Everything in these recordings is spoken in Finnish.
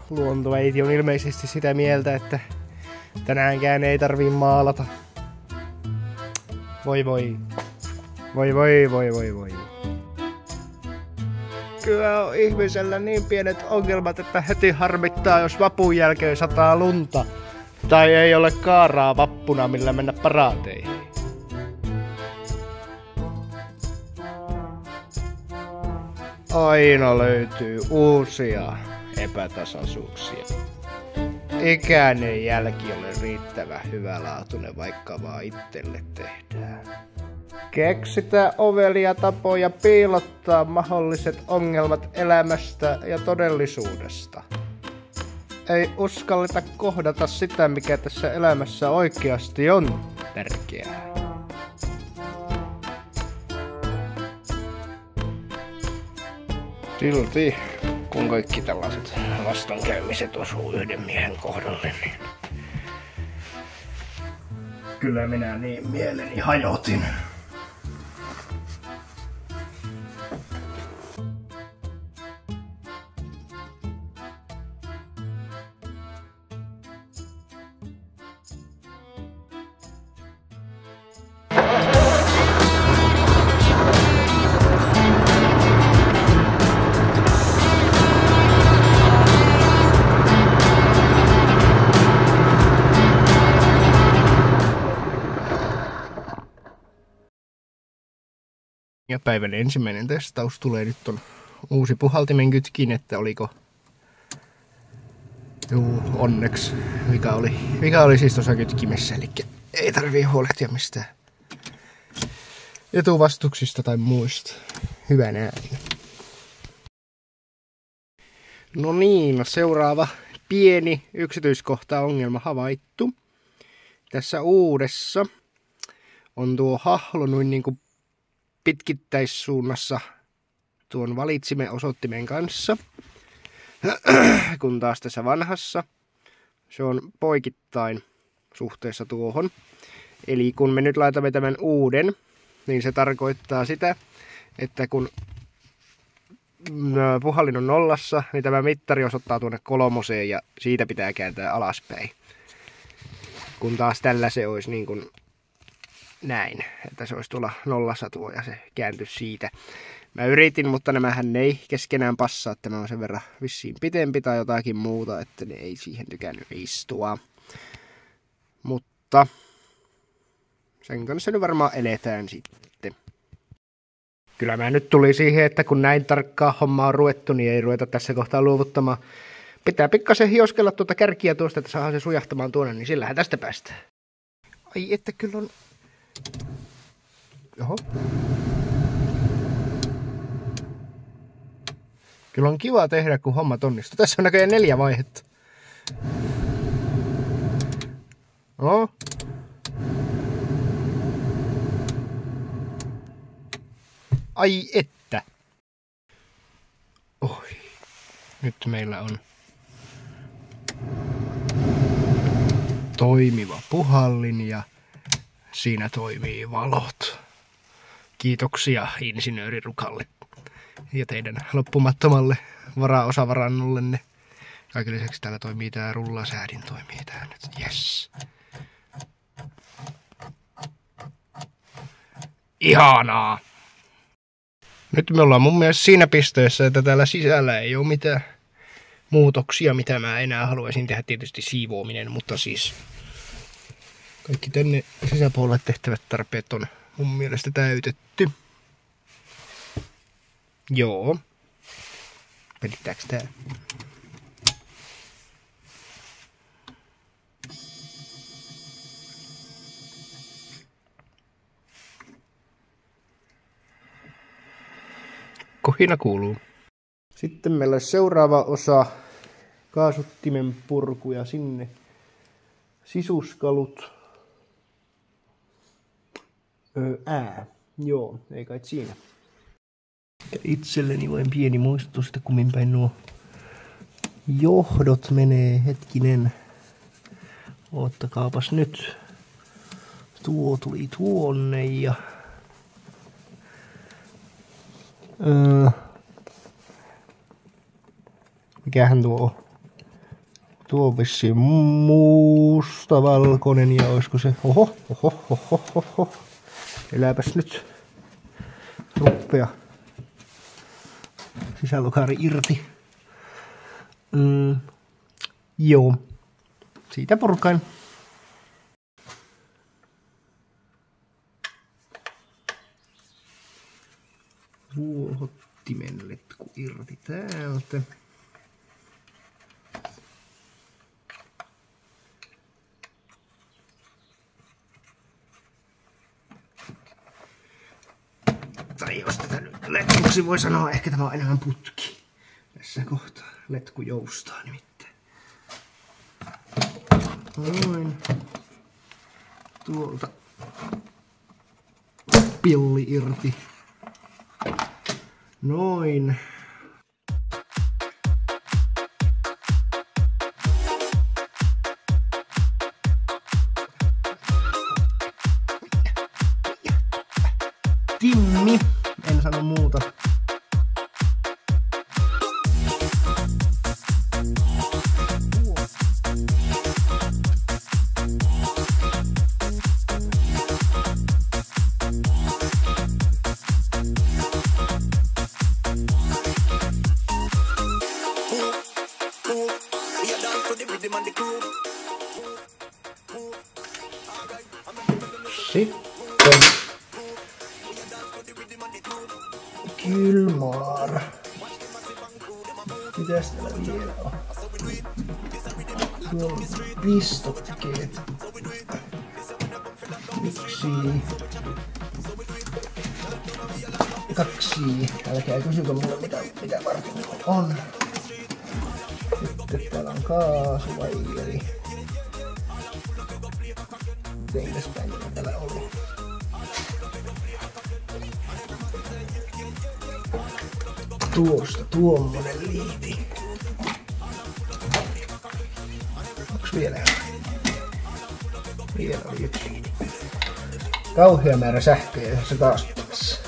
luontoäiti on ilmeisesti sitä mieltä, että tänäänkään ei tarvii maalata. Voi voi. Voi voi voi voi voi. Kyllä on ihmisellä niin pienet ongelmat, että heti harmittaa, jos vapun jälkeen sataa lunta. Tai ei ole kaaraa vappuna, millä mennä paraateihin. Aina löytyy uusia epätasaisuuksia. Ikäinen jälki ole riittävän hyvälaatuinen, vaikka vaan itselle tehdään. Keksitään ovelia tapoja piilottaa mahdolliset ongelmat elämästä ja todellisuudesta. Ei uskalleta kohdata sitä, mikä tässä elämässä oikeasti on tärkeää. Silti, kun kaikki tällaiset vastoinkäymiset osuu yhden miehen kohdalle, niin kyllä minä niin mieleni hajotin. Ja päivän ensimmäinen testaus tulee nyt on uusi puhaltimen kytkin, että oliko... Juu, onneksi. Mikä oli siis tuossa kytkimessä, eli ei tarvii huolehtia mistään etuvastuksista tai muista. Hyvän ääni. No niin, seuraava pieni yksityiskohta ongelma havaittu. Tässä uudessa on tuo hahlo noin niinku pitkittäissuunnassa tuon valitsimen osoittimen kanssa, kun taas tässä vanhassa se on poikittain suhteessa tuohon. Eli kun me nyt laitamme tämän uuden, niin se tarkoittaa sitä, että kun puhallin on nollassa, niin tämä mittari osoittaa tuonne kolmoseen ja siitä pitää kääntää alaspäin. Kun taas tällä se olisi niin kuin näin, että se olisi tuolla nollassa tuo ja se kääntyisi siitä. Mä yritin, mutta nämähän ei keskenään passaa. Tämä on sen verran vissiin pitempi tai jotakin muuta, että ne ei siihen tykännyt istua. Mutta sen kanssa nyt varmaan eletään sitten. Kyllä mä nyt tuli siihen, että kun näin tarkkaa hommaa on ruvettu, niin ei ruveta tässä kohtaa luovuttamaan. Pitää pikkasen hioskella tuota kärkiä tuosta, että saadaan se sujahtamaan tuonne, niin sillähän tästä päästään. Ai että kyllä on... Oho. Kyllä on kiva tehdä, kun hommat onnistuu. Tässä on näköjään 4 vaihetta. No. Ai että. Oi. Nyt meillä on toimiva puhallin ja siinä toimii valot. Kiitoksia insinööri Rukalle ja teidän loppumattomalle varaosavarannollenne. Kaiken lisäksi täällä toimii tää rullasäädin, toimii tää nyt. Yes. Ihanaa! Nyt me ollaan mun mielestä siinä pisteessä, että täällä sisällä ei ole mitään muutoksia, mitä mä enää haluaisin tehdä. Tietysti siivoaminen, mutta siis kaikki tänne sisäpuolelle tehtävät tarpeet on mun mielestä täytetty. Joo. Pelittääks tää? Kohina kuuluu. Sitten meillä on seuraava osa kaasuttimen purku ja sinne sisuskalut. Joo, ei kai siinä. Ja itselleni vain pieni muistutus, että kummin päin nuo johdot menee. Hetkinen. Oottakaapas nyt. Tuo tuli tuonne ja... Mikähän tuo on? Tuo on vissiin mustavalkoinen ja olisiko se... Oho. Elääpäs nyt. Ruppea. Sisälukaari irti. Joo. Siitä purkain. Vuohottimen letku irti täältä. Tai jos tätä nyt letkuksi voi sanoa, ehkä tämä on enemmän putki. Tässä kohtaa letku joustaa nimittäin. Noin. Tuolta pilli irti. Noin. Timmi. En sano muuta. Sitten Kylmar. Mitäs täällä vielä on? Tuolla on pistokkeet. Yksi. Kaksi. Älkää kysykö mulle mitä varten on. Sitten täällä on kaasuvaileri. Mitenkäs päin täällä oli? Tuosta tuommoinen liiti. Onks vielä? Vielä oli yksi liiti. Kauhea määrä sähköjä yhdessä kaasuttamassa.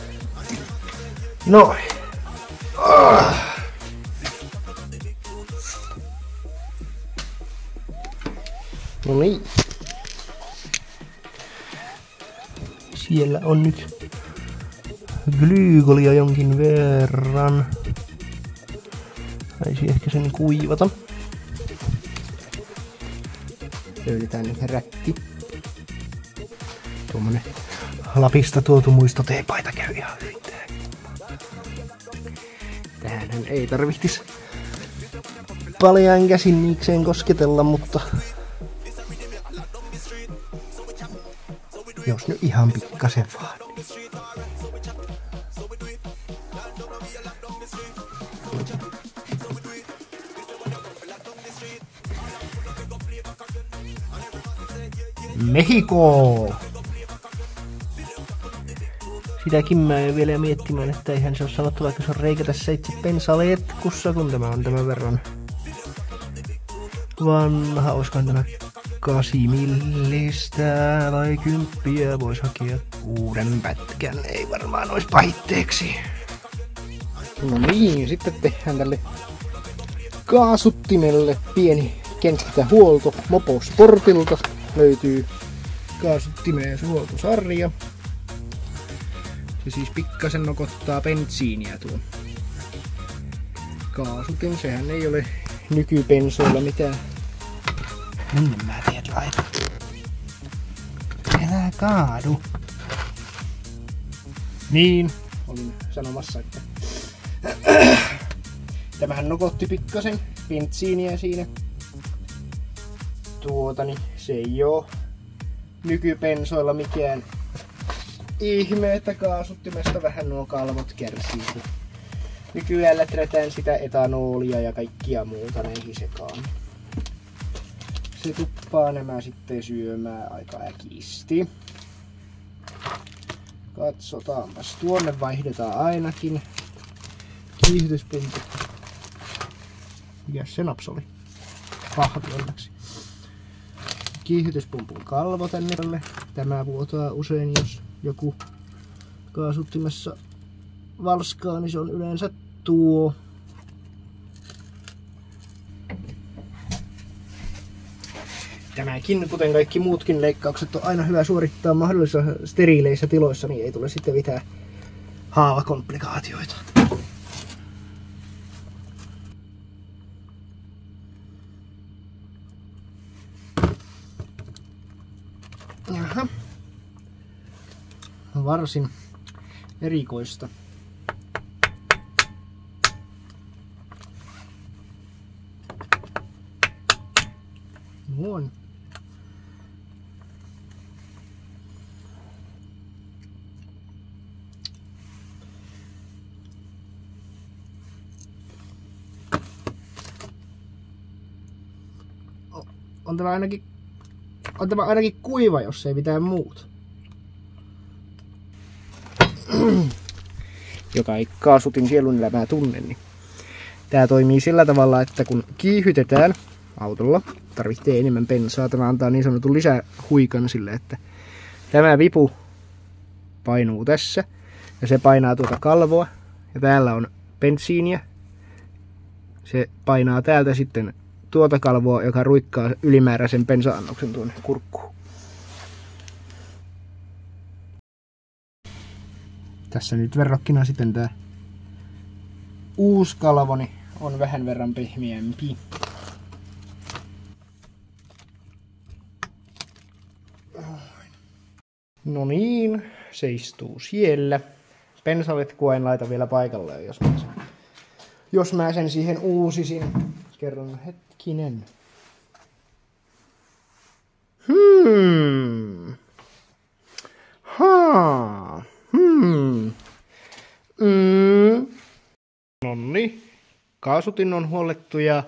Noin. No niin. Siellä on nyt glykolia jonkin verran. Taisi ehkä sen kuivata. Löydetään nyt rätti. Tuommoinen Lapista tuotu muisto teepaita käy ihan hyvin. Tähänhän ei tarvittis paljain käsin niikseen kosketella, mutta jos nyt ihan pikkasen vaan. Mexico! Sitäkin mä en vielä miettimään, että eihän se ole sanottu, vaikka se on reikä tässä itse bensaletkussa, kun tämä on tämän verran vanha. Olisikohan tämä 8 millistä vai 10 vois hakea 6 pätkän, ei varmaan ois pahitteeksi. No niin, sitten tehdään tälle kaasuttimelle pieni kenttähuolto. Moposportilta löytyy kaasuttimeen huoltosarja. Se siis pikkasen nokottaa bensiiniä tuo kaasutin. Sehän ei ole nykypensoilla mitään. Minne mä teet laitan? Älä kaadu. Niin, olin sanomassa, että tämähän nokotti pikkasen bensiiniä siinä. Se ei oo nykypensoilla mikään ihme, että kaasuttimesta vähän nuo kalvot kärsii. Nykyään läträtään sitä etanolia ja kaikkia muuta näihin sekaan. Se tuppaa nämä sitten syömään aika äkisti. Katsotaanpas. Tuonne vaihdetaan ainakin kiihdytyspumpu. Mikäs se naps oli? Pahvi onneksi. Kiihdytyspumpun kalvo tänne. Tämä vuotaa usein, jos joku kaasuttimessa valskaa, niin se on yleensä tuo. Nämäkin, kuten kaikki muutkin leikkaukset, on aina hyvä suorittaa mahdollisissa steriileissä tiloissa, niin ei tule sitten mitään haavakomplikaatioita. Jaha. Varsin erikoista. Noin. On tämä ainakin kuiva, jos ei mitään muuta. Joka ei kaasutin sielun elämää tunne, niin tää toimii sillä tavalla, että kun kiihytetään autolla, tarvitsee enemmän bensaa. Tämä antaa niin sanotun lisähuikan sille, että tämä vipu painuu tässä ja se painaa tuota kalvoa ja täällä on bensiiniä. Se painaa täältä sitten tuota kalvoa, joka ruikkaa ylimääräisen bensa-annoksen tuonne kurkkuun. Tässä nyt verrokkina sitten tää uusi kalvoni on vähän verran pehmeämpi. No niin, se istuu siellä. Bensaletkua en laita vielä paikalle, jos mä sen siihen uusisin. Kerron hetkinen. Nonni. Kaasutin on huollettu ja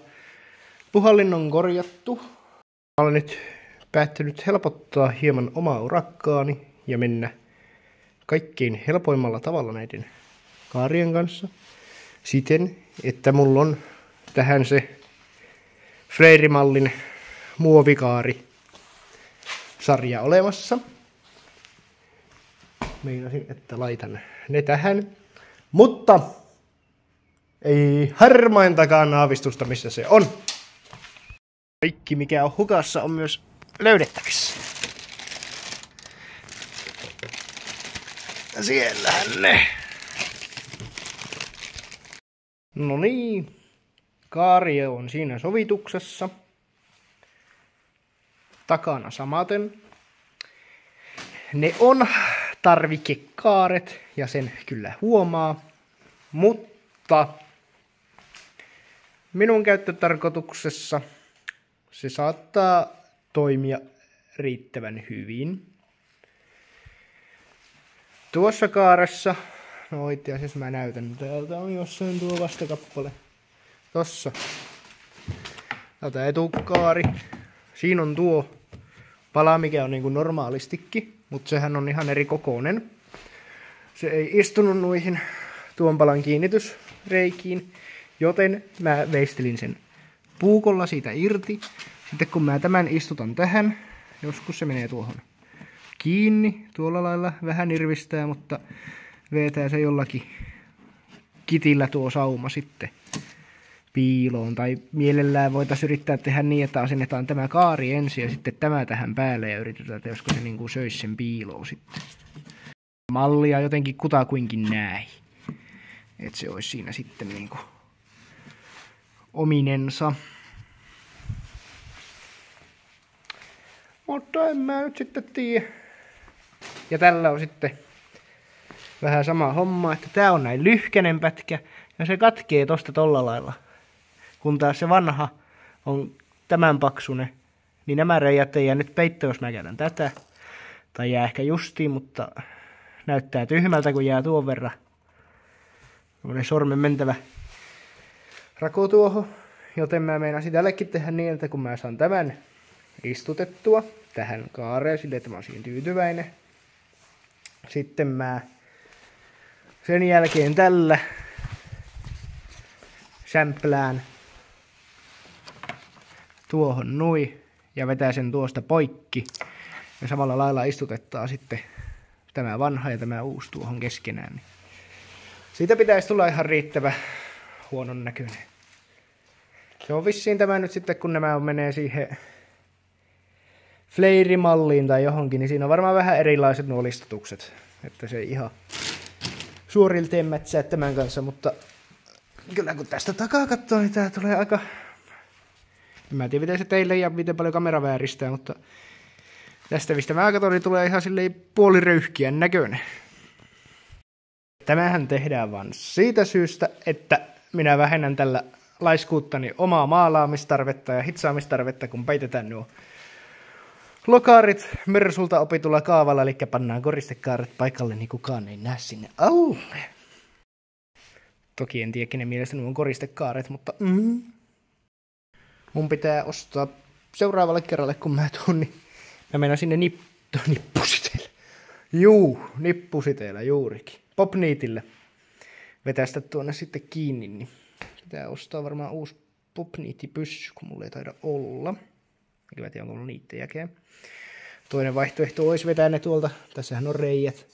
puhallin on korjattu. Olen nyt päättänyt helpottaa hieman omaa urakkaani ja mennä kaikkein helpoimmalla tavalla näiden kaarien kanssa. Siten, että mulla on tähän se Freire-mallin muovikaari sarja olemassa. Meinasin, että laitan ne tähän. Mutta ei harmaintakaan aavistusta, missä se on. Kaikki, mikä on hukassa, on myös löydettävissä. Siellähän ne. No niin. Kaari on siinä sovituksessa. Takana samaten. Ne on tarvikekaaret ja sen kyllä huomaa. Mutta minun käyttötarkoituksessa se saattaa toimia riittävän hyvin. Tuossa kaaressa, no itse asiassa mä näytän, täältä on jossain tuo vastakappale. Tossa. Täältä etukaari. Siinä on tuo pala, mikä on niin kuin normaalistikin, mutta sehän on ihan eri kokoinen. Se ei istunut noihin tuon palan kiinnitysreikiin, joten mä veistelin sen puukolla siitä irti. Sitten kun mä tämän istutan tähän, joskus se menee tuohon kiinni, tuolla lailla vähän irvistää, mutta vetää se jollakin kitillä tuo sauma sitten piiloon. Tai mielellään voitaisiin yrittää tehdä niin, että asennetaan tämä kaari ensin ja sitten tämä tähän päälle ja yritetään, että josko se niin kuin söisi sen piiloon sitten. Mallia jotenkin kutakuinkin näin. Että se olisi siinä sitten niin kuin ominensa. Mutta en mä nyt sitten tiedä. Ja tällä on sitten vähän sama homma, että tää on näin lyhkänen pätkä ja se katkee tosta tolla lailla. Kun taas se vanha on tämän paksunen, niin nämä reijät ei jää nyt peittoon, jos mä käytän tätä. Tai jää ehkä justiin, mutta näyttää tyhmältä, kun jää tuon verran. Sormen mentävä rako tuohon. Joten mä meinasin tällekin tehdä niin, että kun mä saan tämän istutettua tähän kaareen, sille että mä oon siihen tyytyväinen. Sitten mä sen jälkeen tällä sämplään tuohon nui ja vetää sen tuosta poikki. Ja samalla lailla istutettaa sitten tämä vanha ja tämä uusi tuohon keskenään. Siitä pitäisi tulla ihan riittävä huonon näköinen. Se on vissiin tämä nyt sitten, kun nämä menee siihen Flair-malliin tai johonkin, niin siinä on varmaan vähän erilaiset nuo listatukset. Että se ei ihan suorilteen mätsää tämän kanssa, mutta kyllä kun tästä takaa katsoo, niin tää tulee aika... En mä tiedä miten se teille ja miten paljon kamera vääristää, mutta tästä mistä mä katson, niin tulee ihan silleen puoliröyhkiän näköinen. Tämähän tehdään vaan siitä syystä, että minä vähennän tällä laiskuuttani omaa maalaamistarvetta ja hitsaamistarvetta, kun peitetään nuo lokaarit Mersulta opitulla kaavalla, eli pannaan koristekaaret paikalle, niin kukaan ei näe sinne alle. Toki en tiedä, kenen mielestä nuo on koristekaaret, mutta mun pitää ostaa seuraavalle kerralle, kun mä tuun, niin mä menen sinne nippusiteelle. Nippusiteellä juurikin. Popniitille. Vetästä tuonne sitten kiinni, niin pitää ostaa varmaan uusi popniittipyssy, kun mulla ei taida olla. Eikä tiedä, onko mulla niittejäkään. Toinen vaihtoehto olisi vetää ne tuolta. Tässähän on reijät.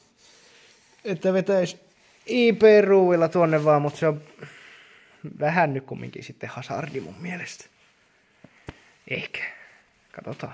Että vetäisi IP-ruuilla tuonne vaan, mutta se on vähän nyt kumminkin sitten hazardi mun mielestä. Ehkä. Katsotaan.